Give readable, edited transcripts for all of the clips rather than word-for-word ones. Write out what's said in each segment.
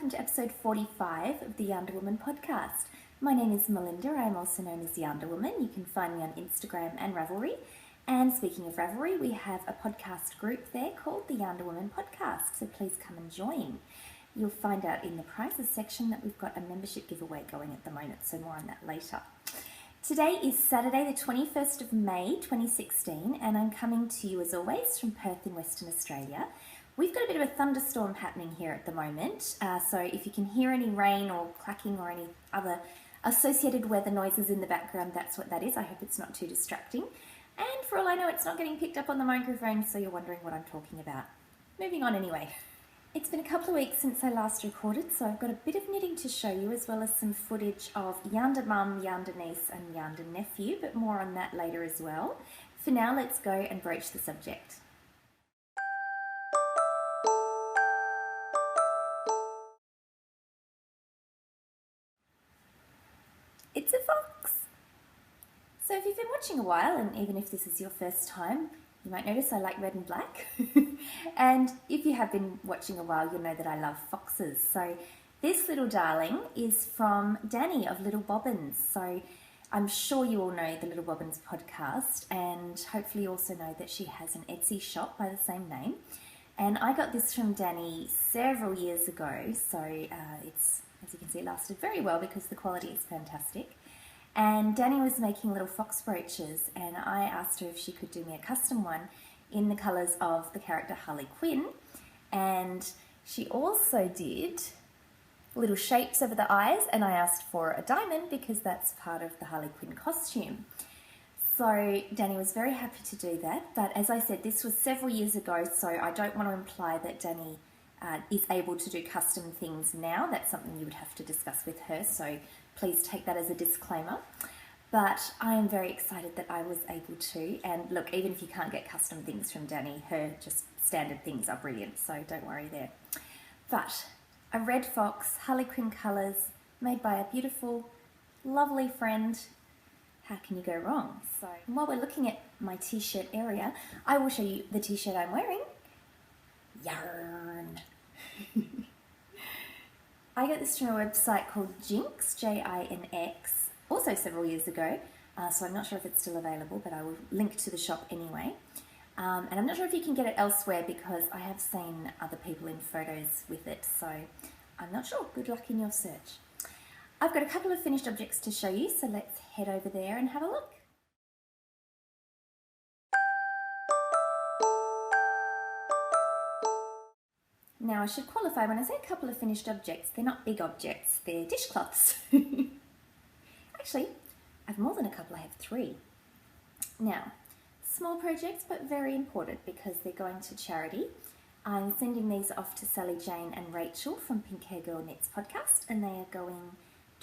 welcome to episode 45 of the YarnderWoman podcast. My name is Melinda. I'm also known as YarnderWoman. You can find me on Instagram and Ravelry. And speaking of Ravelry, we have a podcast group there called the YarnderWoman podcast, so please come and join. You'll find out in the prizes section that we've got a membership giveaway going at the moment, so more on that later. Today is Saturday the 21st of May 2016 and I'm coming to you as always from Perth in Western Australia. We've got a bit of a thunderstorm happening here at the moment, so if you can hear any rain or clacking or any other associated weather noises in the background, that's what that is. I hope it's not too distracting. And for all I know, it's not getting picked up on the microphone, so you're wondering what I'm talking about. Moving on anyway. It's been a couple of weeks since I last recorded, so I've got a bit of knitting to show you, as well as some footage of Yarnder Mum, Yarnder Niece and Yarnder Nephew, but more on that later as well. For now, let's go and broach the subject. It's a fox! So if you've been watching a while, and even if this is your first time, you might notice I like red and black. And if you have been watching a while, you'll know that I love foxes. So this little darling is from Danny of Little Bobbins. So I'm sure you all know the Little Bobbins podcast, and hopefully you also know that she has an Etsy shop by the same name. And I got this from Danny several years ago, so it's, as you can see, it lasted very well because the quality is fantastic. And Danny was making little fox brooches, and I asked her if she could do me a custom one in the colours of the character Harley Quinn. And she also did little shapes over the eyes, and I asked for a diamond because that's part of the Harley Quinn costume. So Danny was very happy to do that, but as I said, this was several years ago, so I don't want to imply that Danny is able to do custom things now. That's something you would have to discuss with her, so please take that as a disclaimer. But I am very excited that I was able to, and look, even if you can't get custom things from Danny, her just standard things are brilliant, so don't worry there. But a red fox, Harley Quinn colours, made by a beautiful, lovely friend. How can you go wrong? So while we're looking at my t-shirt area, I will show you the t-shirt I'm wearing. Yarn! I got this from a website called Jinx, J-I-N-X, also several years ago, so I'm not sure if it's still available, but I will link to the shop anyway. And I'm not sure if you can get it elsewhere because I have seen other people in photos with it, so I'm not sure. Good luck in your search. I've got a couple of finished objects to show you, so let's head over there and have a look. Now I should qualify, when I say a couple of finished objects, they're not big objects, they're dishcloths. Actually, I have more than a couple, I have 3. Now, small projects but very important because they're going to charity. I'm sending these off to Sally Jane and Rachel from Pink Hair Girl Knits podcast, and they are going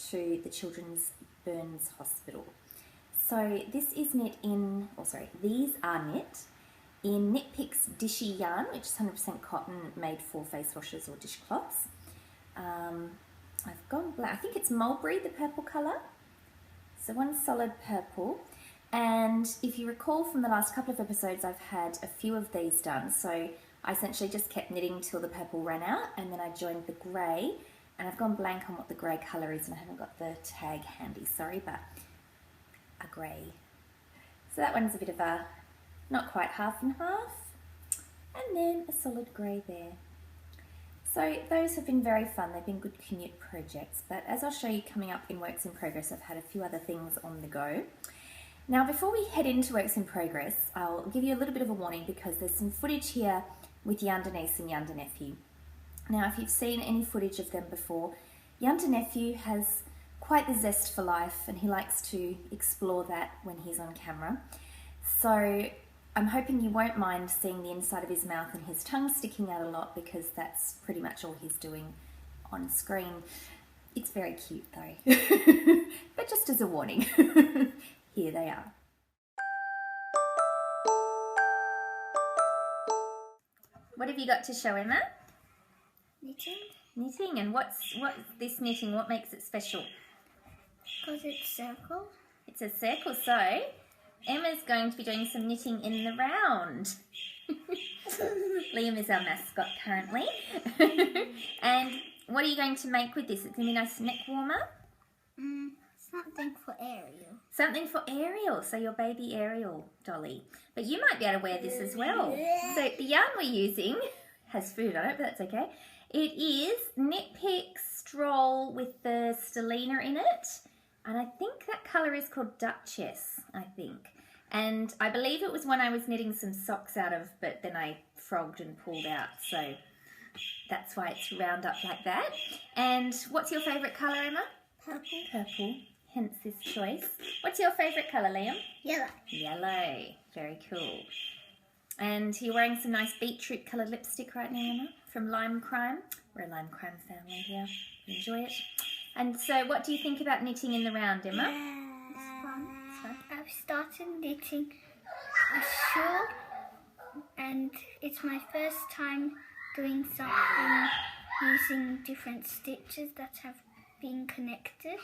to the Children's Burns Hospital. So this is knit in, these are knit in Knit Picks Dishy yarn, which is 100% cotton, made for face washers or dishcloths. I've gone black, I think it's mulberry, the purple colour. So one solid purple. And if you recall from the last couple of episodes, I've had a few of these done. So I essentially just kept knitting till the purple ran out, and then I joined the grey. And I've gone blank on what the grey colour is, and I haven't got the tag handy, sorry, but a grey. So that one's a bit of a, not quite half and half, and then a solid grey there. So those have been very fun, they've been good commute projects, but as I'll show you coming up in Works in Progress, I've had a few other things on the go. Now before we head into Works in Progress, I'll give you a little bit of a warning because there's some footage here with Yarnder Niece and Yarnder Nephew. Now, if you've seen any footage of them before, Yarnder Nephew has quite the zest for life and he likes to explore that when he's on camera. So I'm hoping you won't mind seeing the inside of his mouth and his tongue sticking out a lot because that's pretty much all he's doing on screen. It's very cute though, but just as a warning, here they are. What have you got to show, Emma? Knitting. Knitting, and what's this knitting? What makes it special? Because it's circle. It's a circle, so Emma's going to be doing some knitting in the round. Liam is our mascot currently. And What are you going to make with this? It's going to be a nice neck warmer. Something for Ariel. Something for Ariel, so your baby Ariel dolly. But you might be able to wear this as well. So the yarn we're using has food on it, but that's okay. It is Knit Pick Stroll with the stellina in it. And I think that colour is called Duchess, I think. And I believe it was one I was knitting some socks out of, but then I frogged and pulled out. So that's why it's round up like that. And what's your favourite colour, Emma? Purple. Purple, hence this choice. What's your favourite colour, Liam? Yellow. Yellow, very cool. And you're wearing some nice beetroot coloured lipstick right now, Emma, from Lime Crime. We're a Lime Crime family here. Enjoy it. And so what do you think about knitting in the round, Emma? It's fun. I've started knitting a shawl, and it's my first time doing something using different stitches that have been connected.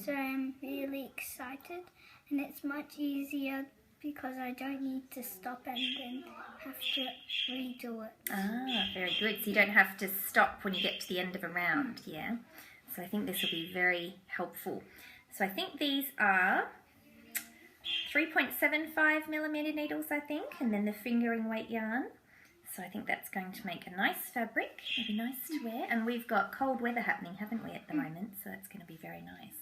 So I'm really excited, and it's much easier because I don't need to stop and then have to redo it. Ah, very good. So you don't have to stop when you get to the end of a round, yeah? So I think this will be very helpful. So I think these are 3.75mm needles, I think, and then the fingering weight yarn. So I think that's going to make a nice fabric. It'll be nice to wear. And we've got cold weather happening, haven't we, at the moment? So it's going to be very nice.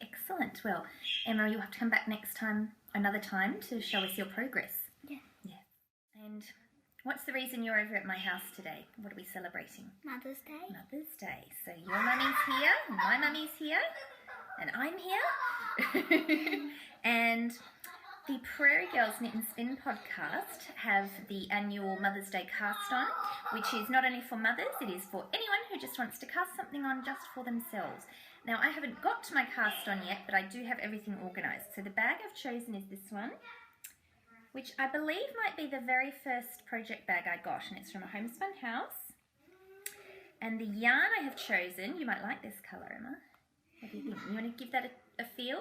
Excellent. Well, Emma, you'll have to come back next time, another time, to show us your progress. Yeah. Yeah. And what's the reason you're over at my house today? What are we celebrating? Mother's Day. Mother's Day. So your mummy's here, my mummy's here, and I'm here. And the Prairie Girls Knit and Spin podcast have the annual Mother's Day cast on, which is not only for mothers, it is for anyone who just wants to cast something on just for themselves. Now, I haven't got to my cast on yet, but I do have everything organised. So the bag I've chosen is this one, which I believe might be the very first project bag I got, and it's from a homespun house. And the yarn I have chosen, you might like this colour, Emma. What do you think? You want to give that a feel?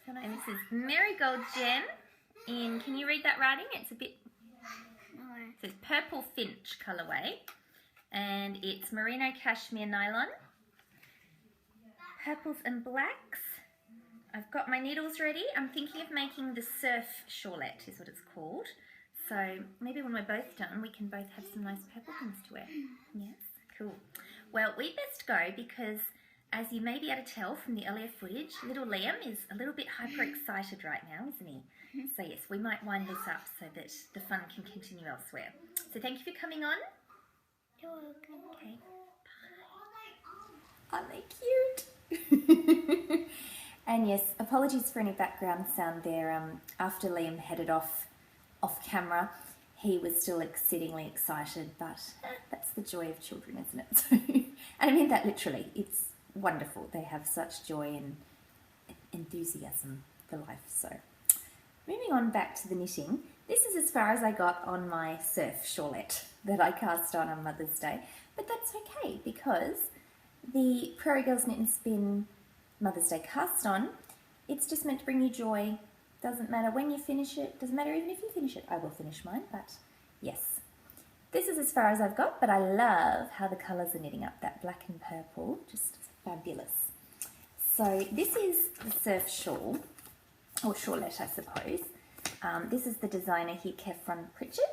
And this is Marigold Gem in, can you read that writing? It's a bit, No. it says Purple Finch colourway, and it's Merino Cashmere Nylon. Purples and blacks. I've got my needles ready. I'm thinking of making the surf shawlette is what it's called. So maybe when we're both done, we can both have some nice purple things to wear. Yes, cool. Well, we best go because, as you may be able to tell from the earlier footage, little Liam is a little bit hyper excited right now, isn't he? So yes, we might wind this up so that the fun can continue elsewhere. So thank you for coming on. You're welcome. Okay, bye. Aren't they cute? And yes, apologies for any background sound there. After Liam headed off camera, he was still exceedingly excited, but that's the joy of children, isn't it? So, and I mean that literally. It's wonderful. They have such joy and enthusiasm for life. So moving on back to the knitting, this is as far as I got on my surf shawlette that I cast on Mother's Day, but that's okay because the Prairie Girls Knit and Spin Mother's Day cast on, it's just meant to bring you joy. Doesn't matter when you finish it, doesn't matter even if you finish it. I will finish mine, but yes. This is as far as I've got, but I love how the colours are knitting up, that black and purple, just fabulous. So this is the surf shawl, or shawlette I suppose. This is the designer here, Kefron Pritchard.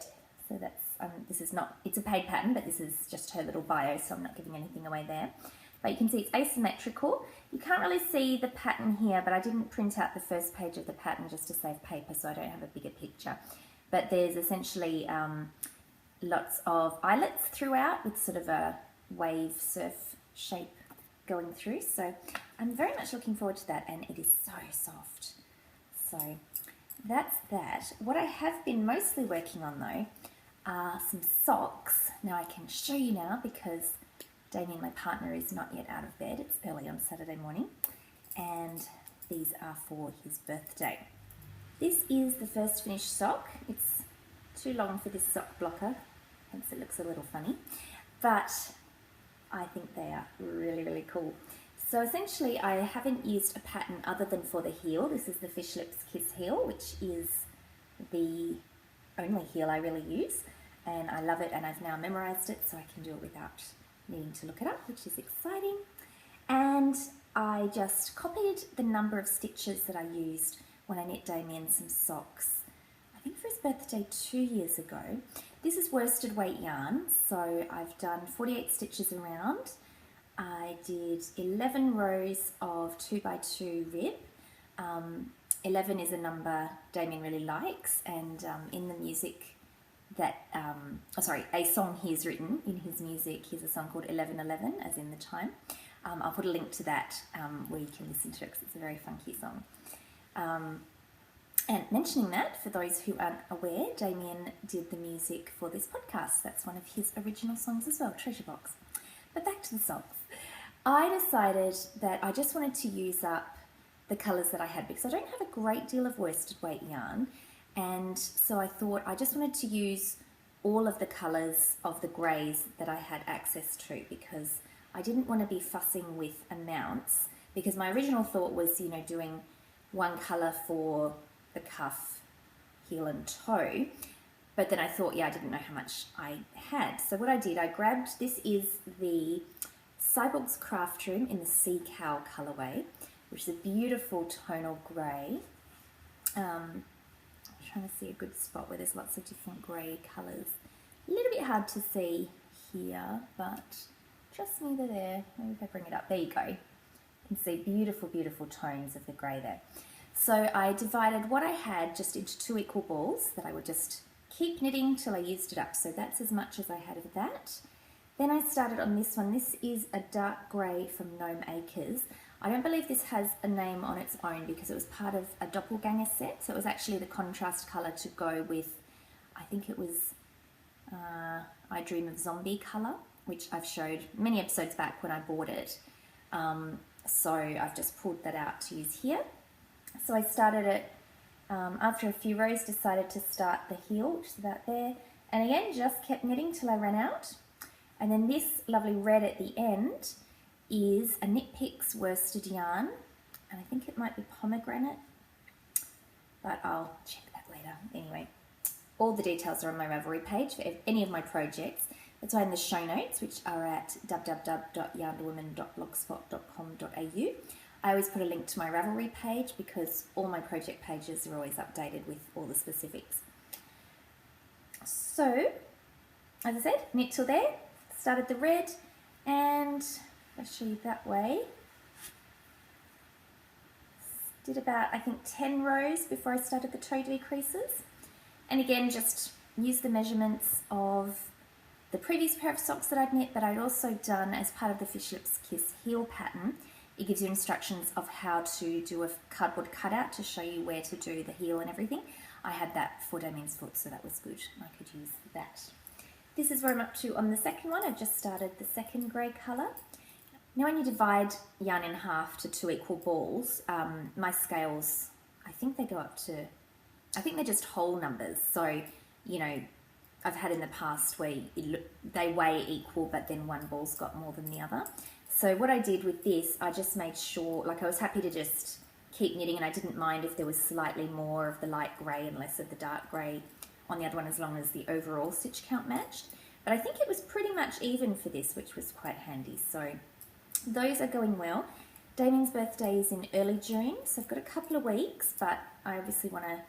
So that's, this is not, it's a paid pattern, but this is just her little bio, so I'm not giving anything away there. But you can see it's asymmetrical. You can't really see the pattern here, but I didn't print out the first page of the pattern just to save paper, so I don't have a bigger picture. But there's essentially lots of eyelets throughout with sort of a wave surf shape going through. So I'm very much looking forward to that, and it is so soft. So that's that. What I have been mostly working on though are some socks. Now I can show you now because Damien, my partner, is not yet out of bed. It's early on Saturday morning, and these are for his birthday. This is the first finished sock. It's too long for this sock blocker, hence it looks a little funny, but I think they are really, really cool. So essentially I haven't used a pattern other than for the heel. This is the Fish Lips Kiss heel, which is the only heel I really use, and I love it, and I've now memorized it so I can do it without needing to look it up, which is exciting. And I just copied the number of stitches that I used when I knit Damien some socks, I think for his birthday 2 years ago. This is worsted weight yarn, so I've done 48 stitches around. I did 11 rows of 2x2 rib. 11 is a number Damien really likes, and in the music that, a song he's written in his music, here's a song called 1111, as in the time. I'll put a link to that where you can listen to it because it's a very funky song. And mentioning that, for those who aren't aware, Damien did the music for this podcast. That's one of his original songs as well, Treasure Box. But back to the socks. I decided that I just wanted to use up the colours that I had because I don't have a great deal of worsted weight yarn, and so I thought I just wanted to use all of the colours of the greys that I had access to because I didn't want to be fussing with amounts, because my original thought was, you know, doing one colour for the cuff, heel and toe, but then I thought, yeah, I didn't know how much I had. So what I did, I grabbed, this is the Cyborg's Craft Room in the Sea Cow colourway, which is a beautiful tonal grey. I'm trying to see a good spot where there's lots of different grey colours. A little bit hard to see here, but just neither there. Maybe if I bring it up, there you go. You can see beautiful, beautiful tones of the grey there. So I divided what I had just into 2 equal balls that I would just keep knitting till I used it up. So that's as much as I had of that. Then I started on this one. This is a dark grey from Gnome Acres. I don't believe this has a name on its own because it was part of a doppelganger set. So it was actually the contrast colour to go with, I think it was I Dream of Zombie colour, which I've showed many episodes back when I bought it. So I've just pulled that out to use here. So I started it, after a few rows, decided to start the heel, which is about there. And again, just kept knitting till I ran out. And then this lovely red at the end is a Knit Picks worsted yarn. And I think it might be pomegranate, but I'll check that later. Anyway, all the details are on my Ravelry page for any of my projects. That's why in the show notes, which are at www.yarnderwoman.blogspot.com.au. I always put a link to my Ravelry page because all my project pages are always updated with all the specifics. So, as I said, knit till there, started the red, and I'll show you that way. Did about, I think, 10 rows before I started the toe decreases. And again, just use the measurements of the previous pair of socks that I'd knit, but I'd also done, as part of the Fish Lips Kiss heel pattern, it gives you instructions of how to do a cardboard cutout to show you where to do the heel and everything. I had that for Damien's foot, so that was good. I could use that. This is where I'm up to on the second one. I've just started the second grey colour. Now when you divide yarn in half to 2 equal balls, my scales, I think they go up to, I think they're just whole numbers. So, you know, I've had in the past where they weigh equal, but then one ball's got more than the other. So what I did with this, I just made sure, like I was happy to just keep knitting, and I didn't mind if there was slightly more of the light grey and less of the dark grey on the other one, as long as the overall stitch count matched. But I think it was pretty much even for this, which was quite handy. So those are going well. Damien's birthday is in early June, so I've got a couple of weeks, but I obviously want to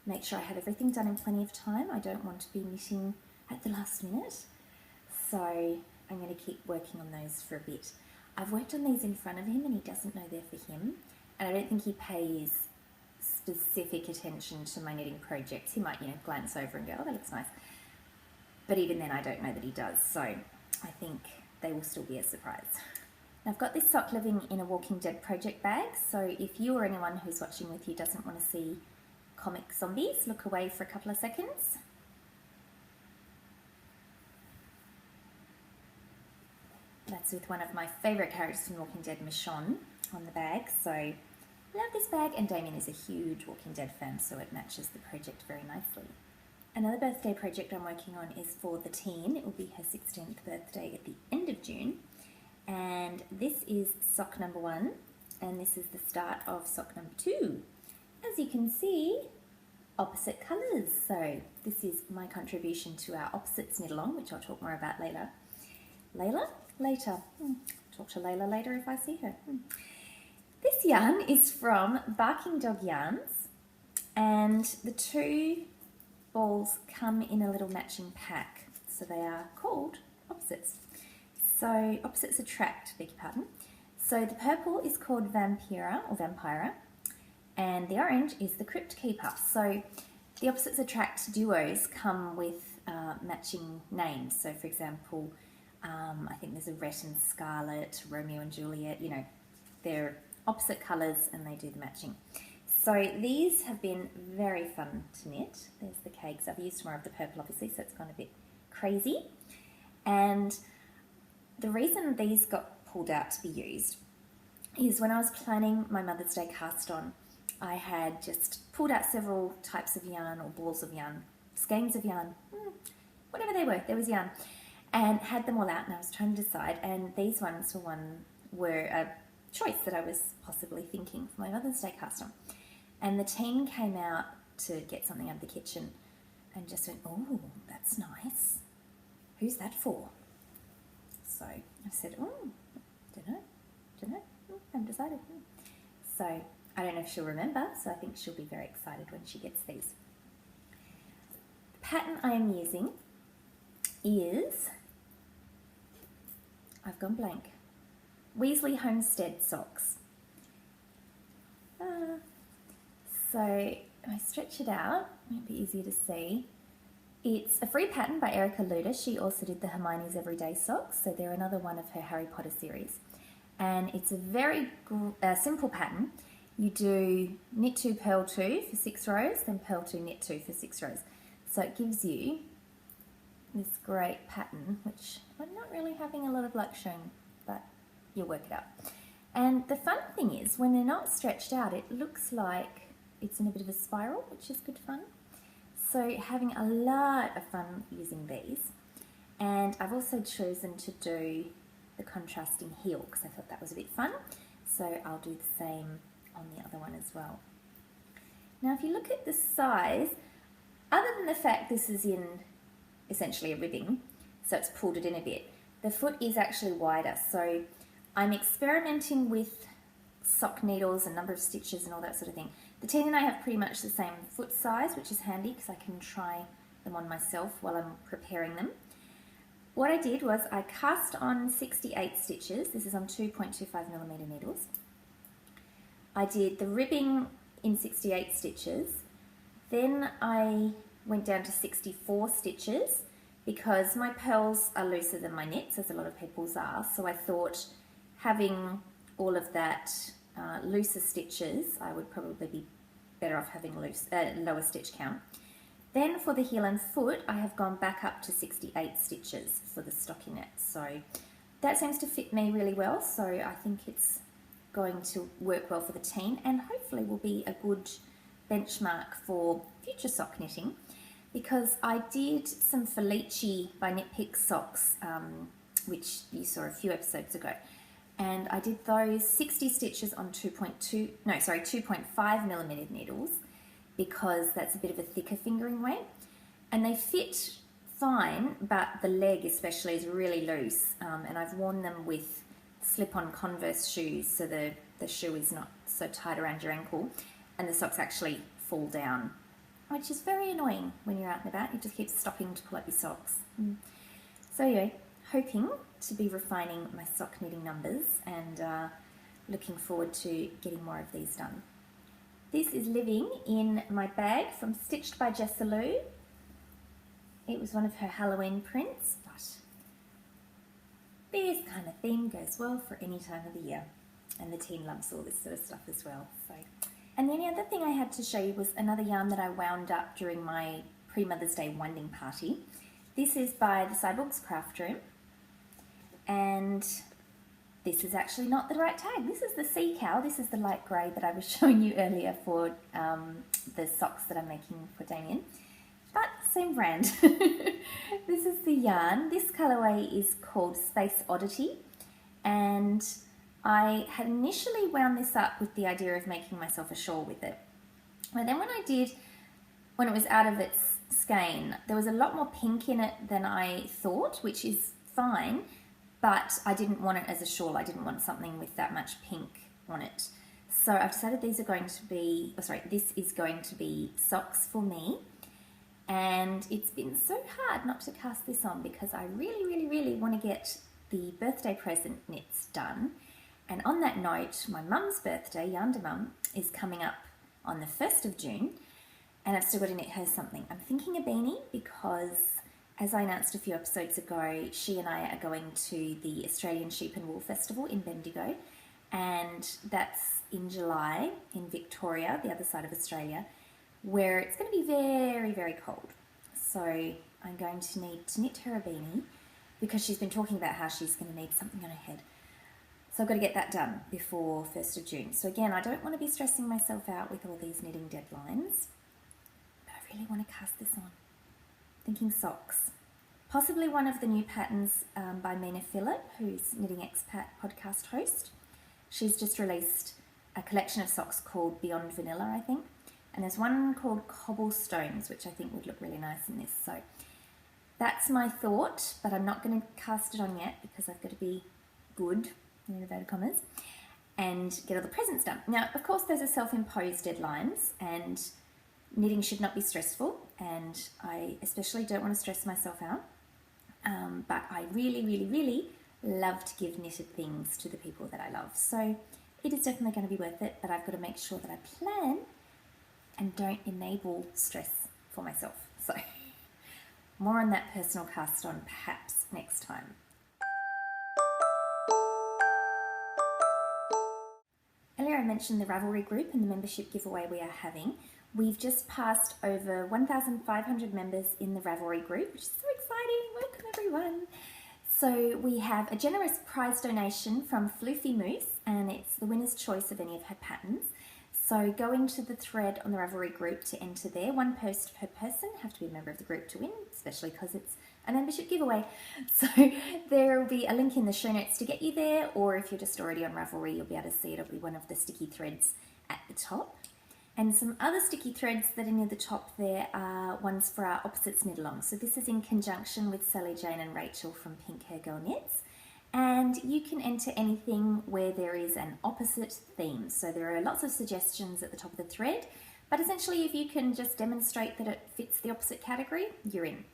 make sure I have everything done in plenty of time. I don't want to be knitting at the last minute. So I'm going to keep working on those for a bit. I've worked on these in front of him and he doesn't know they're for him. And I don't think he pays specific attention to my knitting projects. He might, you know, glance over and go, oh, that looks nice. But even then I don't know that he does. So I think they will still be a surprise. Now, I've got this sock living in a Walking Dead project bag. So if you or anyone who's watching with you doesn't want to see comic zombies, look away for a couple of seconds. That's with one of my favourite characters from Walking Dead, Michonne, on the bag. So love this bag, and Damien is a huge Walking Dead fan, so it matches the project very nicely. Another birthday project I'm working on is for the teen. It will be her 16th birthday at the end of June. And this is sock number 1, and this is the start of sock number 2. As you can see, opposite colours. So this is my contribution to our opposites knit along, which I'll talk more about later. Layla, later. Talk to Layla later if I see her. This yarn is from Barking Dog Yarns, and the two balls come in a little matching pack, so they are called opposites. So opposites attract, beg your pardon. So the purple is called Vampira or Vampira, and the orange is the Crypt Keeper. So the opposites attract duos come with matching names. So for example, I think there's a Rhett and Scarlet, Romeo and Juliet, you know, they're opposite colours and they do the matching. So these have been very fun to knit. There's the cakes. I've used more of the purple obviously, so it's gone a bit crazy. And the reason these got pulled out to be used is when I was planning my Mother's Day cast on, I had just pulled out several types of yarn or balls of yarn, skeins of yarn, whatever they were, there was yarn, and had them all out, and I was trying to decide, and these ones were a choice that I was possibly thinking for my Mother's Day cast on. And the team came out to get something out of the kitchen and just went, oh, that's nice. Who's that for? So I said, oh, don't know, haven't decided. So I don't know if she'll remember, so I think she'll be very excited when she gets these. The pattern I am using is, I've gone blank, Weasley Homestead socks. So if I stretch it out, it might be easier to see. It's a free pattern by Erica Luda. She also did the Hermione's Everyday Socks, so they're another one of her Harry Potter series. And it's a very simple pattern. You do knit 2, purl 2 for 6 rows, then purl 2, knit 2 for 6 rows. So it gives you this great pattern, which I'm not really having a lot of luck showing, but you'll work it out. And the fun thing is, when they're not stretched out, it looks like it's in a bit of a spiral, which is good fun. So having a lot of fun using these. And I've also chosen to do the contrasting heel because I thought that was a bit fun. So I'll do the same on the other one as well. Now if you look at the size, other than the fact this is in essentially a ribbing, so it's pulled it in a bit, the foot is actually wider. So I'm experimenting with sock needles and number of stitches and all that sort of thing. The teen and I have pretty much the same foot size, which is handy because I can try them on myself while I'm preparing them. What I did was I cast on 68 stitches. This is on 2.25mm needles. I did the ribbing in 68 stitches. Then I went down to 64 stitches because my pearls are looser than my knits, as a lot of people's are. So I thought having all of that looser stitches, I would probably be better off having lower stitch count. Then for the heel and foot, I have gone back up to 68 stitches for the stockinette. So that seems to fit me really well. So I think it's going to work well for the teen and hopefully will be a good benchmark for future sock knitting, because I did some Felici by Knit Picks socks, which you saw a few episodes ago. And I did those 60 stitches on 2.5mm needles because that's a bit of a thicker fingering weight. And they fit fine, but the leg especially is really loose. And I've worn them with slip-on Converse shoes, so the shoe is not so tight around your ankle. And the socks actually fall down, which is very annoying when you're out and about. You just keep stopping to pull up your socks. So anyway, hoping to be refining my sock knitting numbers and looking forward to getting more of these done. This is living in my bag from Stitched by Jessalou. It was one of her Halloween prints, but this kind of theme goes well for any time of the year. And the teen loves all this sort of stuff as well. So. And the only other thing I had to show you was another yarn that I wound up during my pre-Mother's Day winding party. This is by the Cyborgs Craft Room. And this is actually not the right tag. This is the Sea Cow. This is the light grey that I was showing you earlier for the socks that I'm making for Damien. But same brand. This is the yarn. This colourway is called Space Oddity. And I had initially wound this up with the idea of making myself a shawl with it. But then when it was out of its skein, there was a lot more pink in it than I thought, which is fine. but I didn't want it as a shawl. I didn't want something with that much pink on it. So I've decided these are going to be, this is going to be socks for me. And it's been so hard not to cast this on because I really want to get the birthday present knits done. And on that note, my mum's birthday, YarnderMum, is coming up on the 1st of June, and I've still got to knit her something. I'm thinking a beanie because, as I announced a few episodes ago, she and I are going to the Australian Sheep and Wool Festival in Bendigo, and that's in July in Victoria, the other side of Australia, where it's going to be very cold. So I'm going to need to knit her a beanie because she's been talking about how she's going to need something on her head. So I've got to get that done before 1st of June. So again, I don't want to be stressing myself out with all these knitting deadlines, but I really want to cast this on. Thinking socks. Possibly one of the new patterns by Mina Phillip, who's Knitting Expat podcast host. She's just released a collection of socks called Beyond Vanilla, I think. And there's one called Cobblestones, which I think would look really nice in this. So that's my thought, but I'm not going to cast it on yet because I've got to be good, in inverted commas, and get all the presents done. Now, of course, those are self-imposed deadlines, and knitting should not be stressful, and I especially don't want to stress myself out. But I really love to give knitted things to the people that I love. So it is definitely going to be worth it, but I've got to make sure that I plan and don't enable stress for myself. So more on that personal cast on perhaps next time. Earlier I mentioned the Ravelry group and the membership giveaway we are having. We've just passed over 1,500 members in the Ravelry group, which is so exciting. Welcome everyone. So we have a generous prize donation from Floofy Moose, and it's the winner's choice of any of her patterns. So go into the thread on the Ravelry group to enter there. One post per person, have to be a member of the group to win, especially because it's a membership giveaway. So there will be a link in the show notes to get you there, or if you're just already on Ravelry, you'll be able to see it. It'll be one of the sticky threads at the top. And some other sticky threads that are near the top there are ones for our opposites knit along. So this is in conjunction with Sally Jane and Rachel from Pink Hair Girl Knits. And you can enter anything where there is an opposite theme. So there are lots of suggestions at the top of the thread, but essentially if you can just demonstrate that it fits the opposite category, you're in.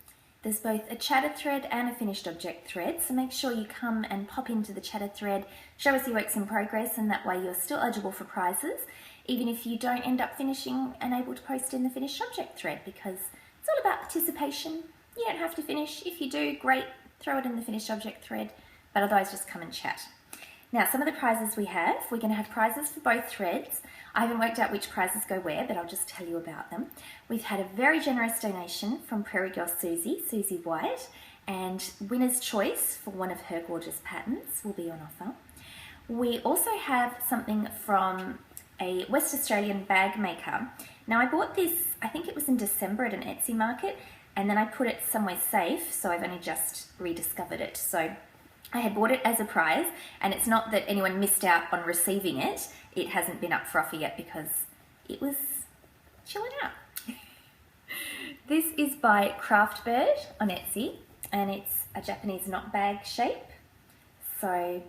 There's both a chatted thread and a finished object thread, so make sure you come and pop into the chatted thread, show us your works in progress, and that way you're still eligible for prizes, even if you don't end up finishing and able to post in the finished object thread, because it's all about participation. You don't have to finish. If you do, great, throw it in the finished object thread, but otherwise just come and chat. Now, some of the prizes we have, we're going to have prizes for both threads. I haven't worked out which prizes go where, but I'll just tell you about them. We've had a very generous donation from Prairie Girl Susie White, and winner's choice for one of her gorgeous patterns will be on offer. We also have something from a West Australian bag maker. Now, I bought this, I think it was in December at an Etsy market, and then I put it somewhere safe, so I've only just rediscovered it. So I had bought it as a prize, and it's not that anyone missed out on receiving it. It hasn't been up for offer yet because it was chilling out. This is by Craftbird on Etsy, and it's a Japanese knot bag shape. So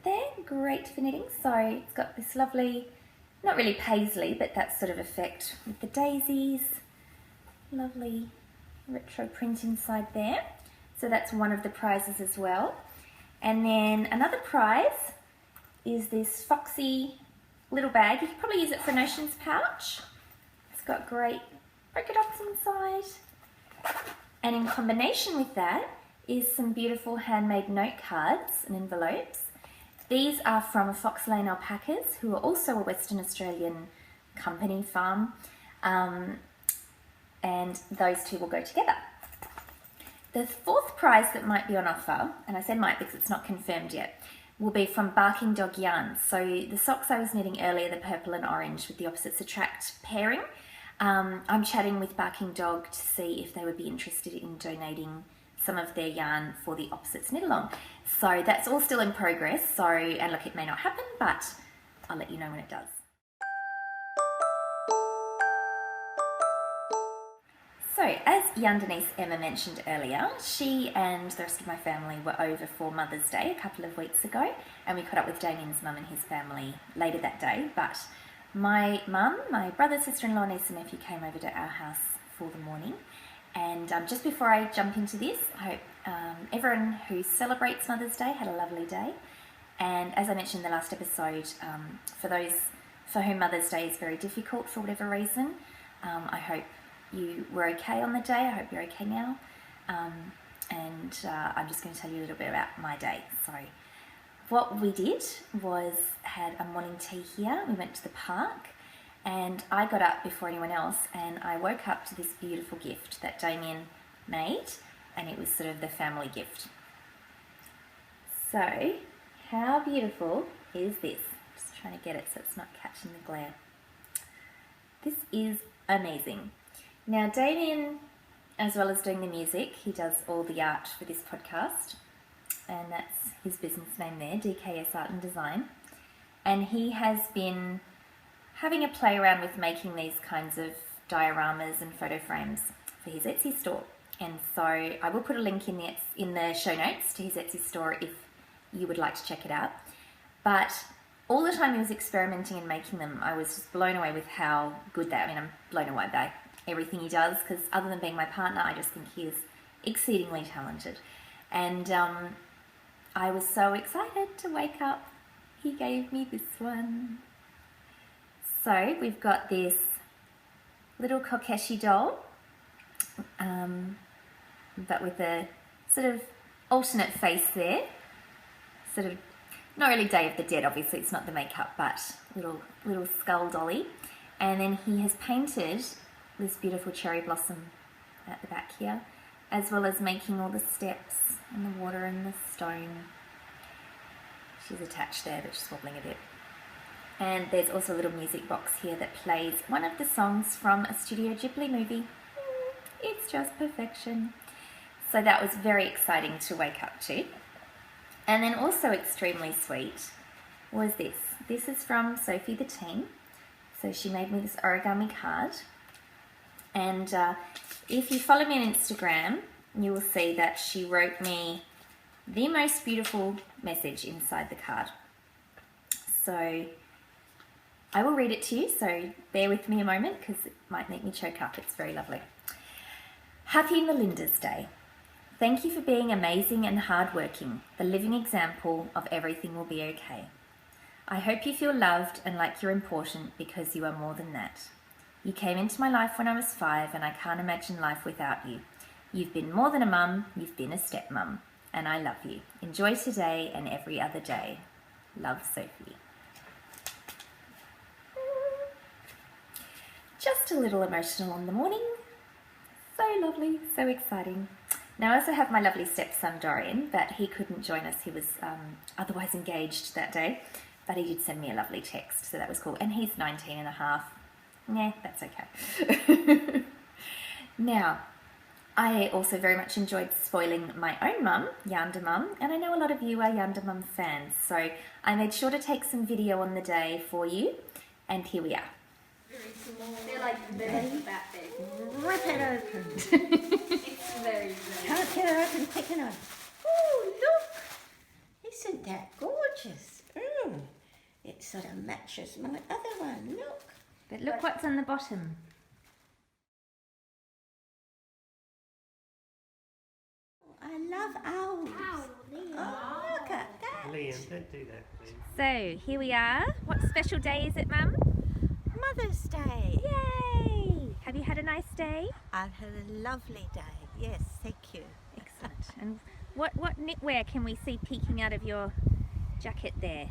there, great for knitting. So it's got this lovely, not really paisley, but that sort of effect with the daisies. Lovely retro print inside there. So that's one of the prizes as well. And then another prize is this foxy little bag. You could probably use it for a notions pouch. It's got great polka dots inside. And in combination with that is some beautiful handmade note cards and envelopes. These are from Fox Lane Alpacas, who are also a Western Australian company farm. And those two will go together. The fourth prize that might be on offer, and I said might because it's not confirmed yet, will be from Barking Dog Yarns. So the socks I was knitting earlier, the purple and orange with the opposites attract pairing, I'm chatting with Barking Dog to see if they would be interested in donating some of their yarn for the opposites knit along. So that's all still in progress. So, and look, it may not happen, but I'll let you know when it does. So as Yarnder niece Emma mentioned earlier, she and the rest of my family were over for Mother's Day a couple of weeks ago, and we caught up with Damien's mum and his family later that day. But my mum, my brother, sister-in-law, niece and nephew came over to our house for the morning. And just before I jump into this, I hope everyone who celebrates Mother's Day had a lovely day. And as I mentioned in the last episode, for those for whom Mother's Day is very difficult for whatever reason, I hope you were okay on the day. I hope you're okay now. I'm just going to tell you a little bit about my day. So what we did was had a morning tea here. We went to the park and I got up before anyone else and I woke up to this beautiful gift that Damien made, and it was sort of the family gift. So how beautiful is this? Just trying to get it so it's not catching the glare. This is amazing. Now Damien, as well as doing the music, he does all the art for this podcast, and that's his business name there, DKS Art and Design. And he has been having a play around with making these kinds of dioramas and photo frames for his Etsy store. And so I will put a link in the show notes to his Etsy store if you would like to check it out. But all the time he was experimenting and making them, I was just blown away with how good I'm blown away by everything he does, because other than being my partner, I just think he is exceedingly talented. And I was so excited to wake up. He gave me this one. So we've got this little Kokeshi doll, but with a sort of alternate face there. Sort of, not really Day of the Dead, obviously, it's not the makeup, but little skull dolly. And then he has painted this beautiful cherry blossom at the back here, as well as making all the steps and the water and the stone. She's attached there, but she's wobbling a bit. And there's also a little music box here that plays one of the songs from a Studio Ghibli movie. It's just perfection. So that was very exciting to wake up to. And then also extremely sweet was this. This is from Sophie the Teen. So she made me this origami card. And if you follow me on Instagram, you will see that she wrote me the most beautiful message inside the card. So I will read it to you, so bear with me a moment because it might make me choke up. It's very lovely. Happy Melinda's Day. Thank you for being amazing and hardworking, the living example of everything will be okay. I hope you feel loved and like you're important because you are more than that. You came into my life when I was 5 and I can't imagine life without you. You've been more than a mum, you've been a stepmum, and I love you. Enjoy today and every other day. Love, Sophie. Just a little emotional on the morning. So lovely, so exciting. Now I also have my lovely stepson Dorian, but he couldn't join us. He was otherwise engaged that day, but he did send me a lovely text, so that was cool. And he's 19 and a half. Yeah, that's okay. Now, I also very much enjoyed spoiling my own mum, Yarnder Mum, and I know a lot of you are Yarnder Mum fans, so I made sure to take some video on the day for you, and here we are. Very small. They're like very that big. Rip it open. It's very, very. Can't get it open quick enough. Oh, look. Isn't that gorgeous? It sort of matches my other one. Look. But look what's on the bottom. I love owls. Ow, Liam. Oh, look at that. Liam, don't do that, please. So here we are. What special day is it, Mum? Mother's Day. Yay! Have you had a nice day? I've had a lovely day. Yes, thank you. Excellent. And what knitwear can we see peeking out of your jacket there?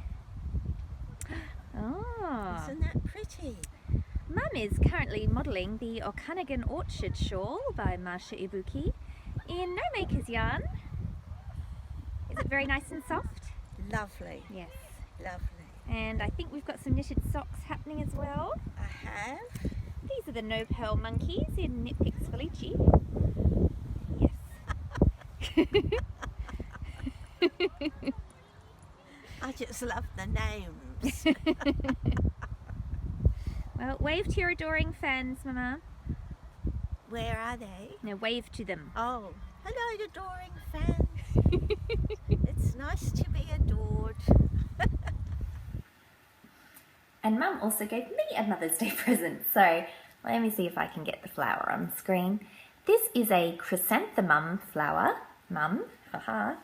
Oh, Isn't that pretty? Mum is currently modelling the Okanagan Orchard shawl by Masha Ibuki in No Maker's Yarn. Is it very nice and soft? Lovely. Yes. Lovely. And I think we've got some knitted socks happening as well. I have. These are the No Pearl Monkeys in Knit Picks Felici. Yes. I just love the names. Well, wave to your adoring fans, Mama. Where are they? Now wave to them. Oh, hello, adoring fans. It's nice to be adored. And Mum also gave me a Mother's Day present. So let me see if I can get the flower on screen. This is a chrysanthemum flower. Mum, haha.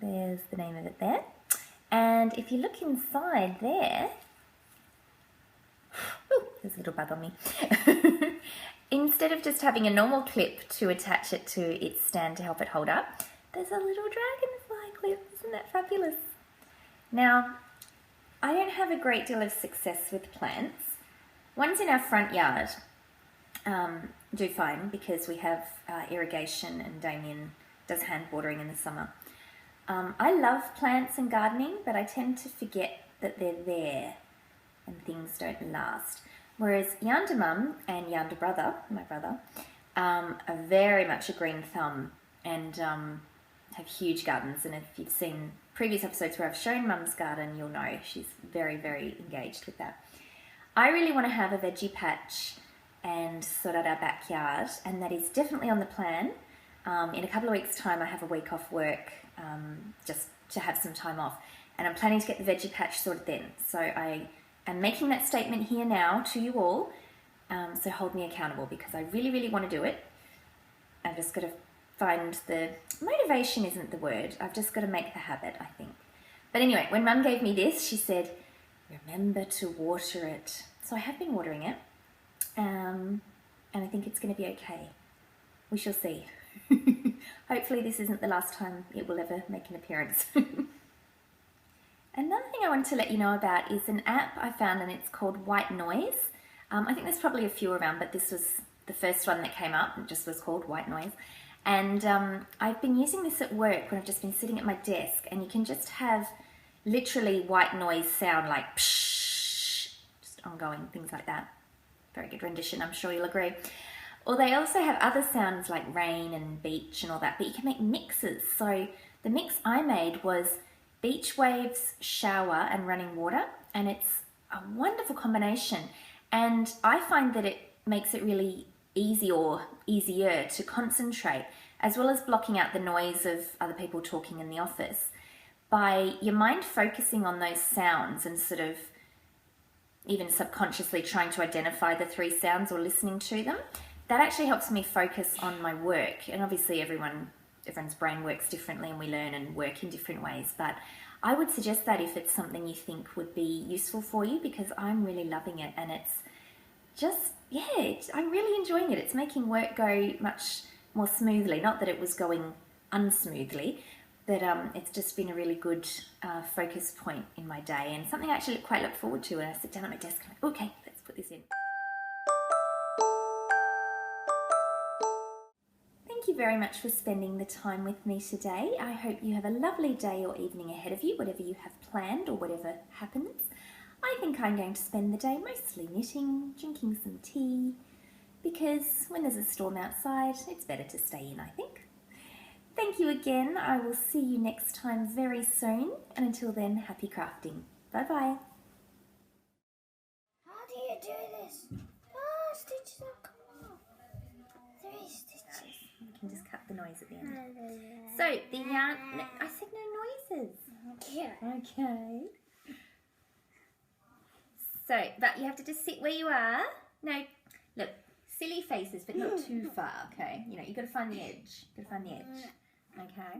There's the name of it there. And if you look inside there, ooh, there's a little bug on me. Instead of just having a normal clip to attach it to its stand to help it hold up, there's a little dragonfly clip. Isn't that fabulous? Now, I don't have a great deal of success with plants. Ones in our front yard do fine because we have irrigation and Damien does hand watering in the summer. I love plants and gardening, but I tend to forget that they're there and things don't last. Whereas YarnderMum and YarnderBrother, my brother, are very much a green thumb and have huge gardens. And if you've seen previous episodes where I've shown Mum's garden, you'll know she's very, very engaged with that. I really want to have a veggie patch and sort out our backyard, and that is definitely on the plan. In a couple of weeks' time, I have a week off work just to have some time off, and I'm planning to get the veggie patch sorted then. So I am making that statement here now to you all, so hold me accountable because I really, really want to do it. I've just got to find the motivation isn't the word. I've just got to make the habit, I think. But anyway, when Mum gave me this, she said, remember to water it. So I have been watering it, and I think it's going to be okay. We shall see. Hopefully this isn't the last time it will ever make an appearance. Another thing I wanted to let you know about is an app I found, and it's called White Noise. I think there's probably a few around, but this was the first one that came up. It just was called White Noise. And I've been using this at work when I've just been sitting at my desk, and you can just have literally white noise sound like pshh, just ongoing, things like that. Very good rendition, I'm sure you'll agree. Or they also have other sounds like rain and beach and all that, but you can make mixes. So the mix I made was beach waves, shower and running water, and it's a wonderful combination. And I find that it makes it really easy or easier to concentrate, as well as blocking out the noise of other people talking in the office, by your mind focusing on those sounds and sort of even subconsciously trying to identify the three sounds or listening to them. That actually helps me focus on my work. And obviously everyone's brain works differently and we learn and work in different ways. But I would suggest that if it's something you think would be useful for you, because I'm really loving it, and it's just, yeah, I'm really enjoying it. It's making work go much more smoothly. Not that it was going unsmoothly, but it's just been a really good focus point in my day, and something I actually quite look forward to when I sit down at my desk and I'm like, okay, let's put this in. Thank you very much for spending the time with me today. I hope you have a lovely day or evening ahead of you, whatever you have planned or whatever happens. I think I'm going to spend the day mostly knitting, drinking some tea, because when there's a storm outside, it's better to stay in, I think. Thank you again. I will see you next time very soon, and until then, happy crafting. Bye-bye. How do you do this? Oh, stitches have come off. 3 stitches. You can just cut the noise at the end. So, the yarn... No, I said no noises. Yeah. Okay. So, but you have to just sit where you are. No, look, silly faces, but not too far, okay? You know, you've got to find the edge. You've got to find the edge. Okay?